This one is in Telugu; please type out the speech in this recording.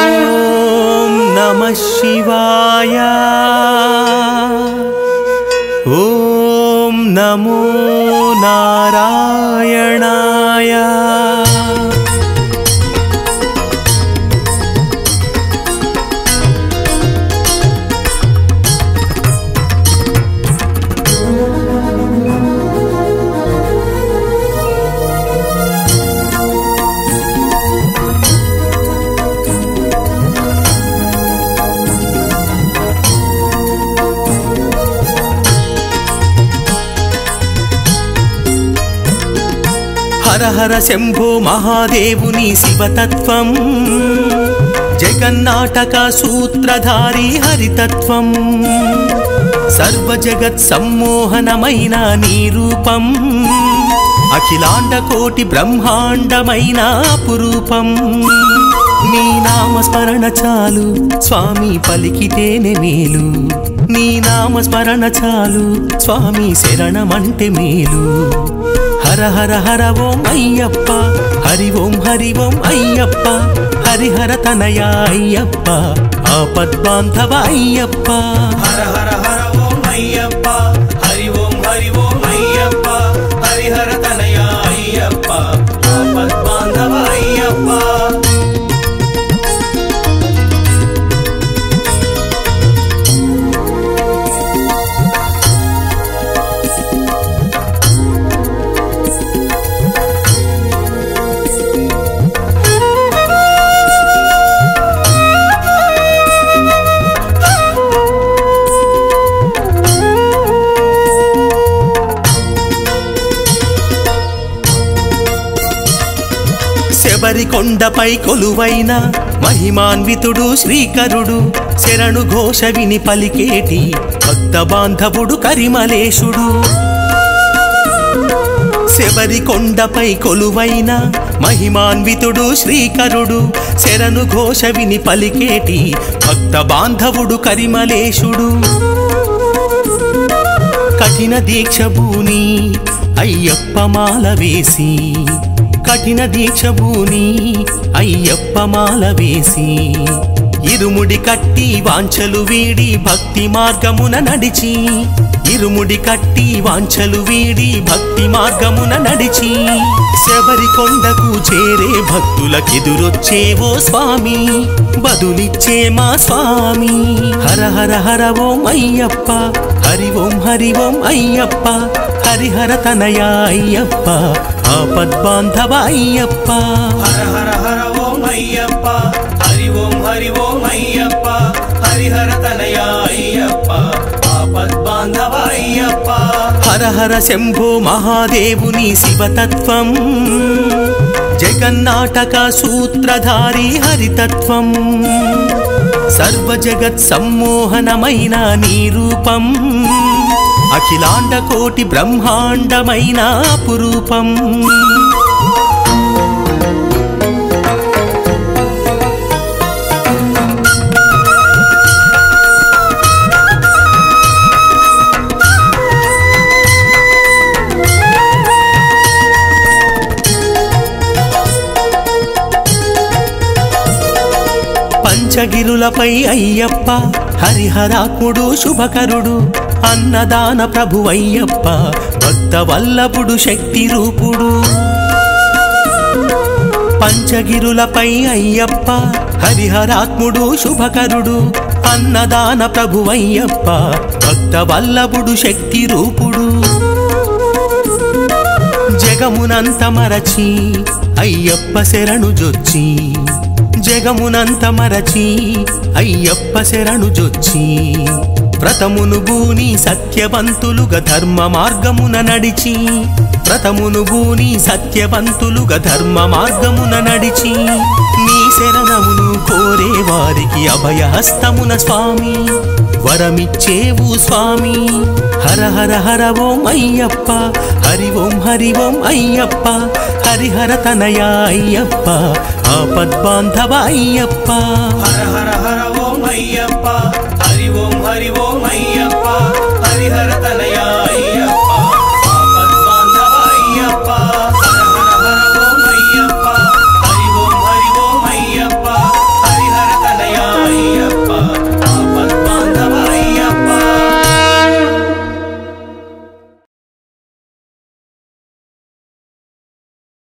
ఓం నమః శివాయ ఓం నమో నారాయణాయ హర హర శంభో మహాదేవుని శివతత్వం జగన్నాటక సూత్రధారి హరితత్వం సర్వ జగత్ సమ్మోహనమైన నీ రూపం అఖిలాండ కోటి బ్రహ్మాండమైన అపురూపం నీ నామస్మరణ చాలు స్వామి పలికితేనే మేలు నీ నామస్మరణ చాలు స్వామి శరణమంటే మేలు హర హర హర ఓం అయ్యప్ప హరి ఓం అయ్యప్ప హరిహర తనయ అయ్యప్ప ఆపద్బాంధవ అయ్యప్ప హర హర హర ఓం అయ్యప్ప హరి ఓం అయ్యప్ప హరిహర తనయ అయ్యప్ప ఆపద్బాంధవ అయ్యప్ప శబరికొండపై కొలువైన మహిమాన్వితుడు శ్రీకరుడు శరణు ఘోష విని పలికేటి భక్త బాంధవుడు కరిమలేశుడు శబరికొండపై కొలువైన మహిమాన్వితుడు శ్రీకరుడు శరణు ఘోష విని పలికేటి భక్త బాంధవుడు కరిమలేశుడు కఠిన దీక్ష భూని అయ్యప్ప మాల వేసి కఠిన దీక్ష భూని అయ్యప్ప మాల వేసి ఇరుముడి కట్టి వాంఛలు వీడి భక్తి మార్గమున నడిచి ఇరుముడి కట్టి వాంఛలు వీడి భక్తి మార్గమున నడిచి శబరికొండకు చేరే భక్తులకెదురొచ్చేవో స్వామి బదులిచ్చే మా స్వామి హర హర హర ఓం అయ్యప్ప హరి ఓం అయ్యప్ప హరిహర తనయ అయ్యప్ప ఆపద్బాంధవ అయ్యప్ప హర హర హర ఓం అయ్యప్ప హరి ఓం అయ్యప్ప హరిహర తనయ అయ్యప్ప ఆపద్బాంధవ అయ్యప్ప హర హర శంభో మహాదేవుని శివతత్వం జగన్నాటక సూత్రధారి హరితత్వం సర్వ జగత్ సమ్మోహనమైన నీ రూపం అఖిలాండ కోటి బ్రహ్మాండమైన అపురూపం పంచగిరులపై అయ్యప్ప హరిహరాత్ముడు శుభకరుడు అన్నదాన ప్రభువయ్యప్ప భక్త వల్లభుడు శక్తి రూపుడు పంచగిరులపై అయ్యప్ప హరిహరాత్ముడు శుభకరుడు అన్నదాన ప్రభువయ్యప్ప భక్త వల్లభుడు శక్తి రూపుడు జగమునంత మరచి అయ్యప్ప శరణు జొచ్చి జగమునంత మరచి అయ్యప్ప శరణు జొచ్చి వ్రతమును బూని సత్యవంతులుగా ధర్మ మార్గమున నడిచి వ్రతమును బూని సత్యవంతులుగా ధర్మ మార్గమున నడిచి నీ శరణమును కోరే వారికి అభయహస్తమున స్వామి వరమిచ్చేవు స్వామి హర హర హర ఓం అయ్యప్ప హరి ఓం అయ్యప్ప హరిహర తనయ అయ్యప్ప ఆపద్బాంధవ అయ్యప్ప హర హర హర ఓం అయ్యప్ప హరి ఓం అయ్యప్ప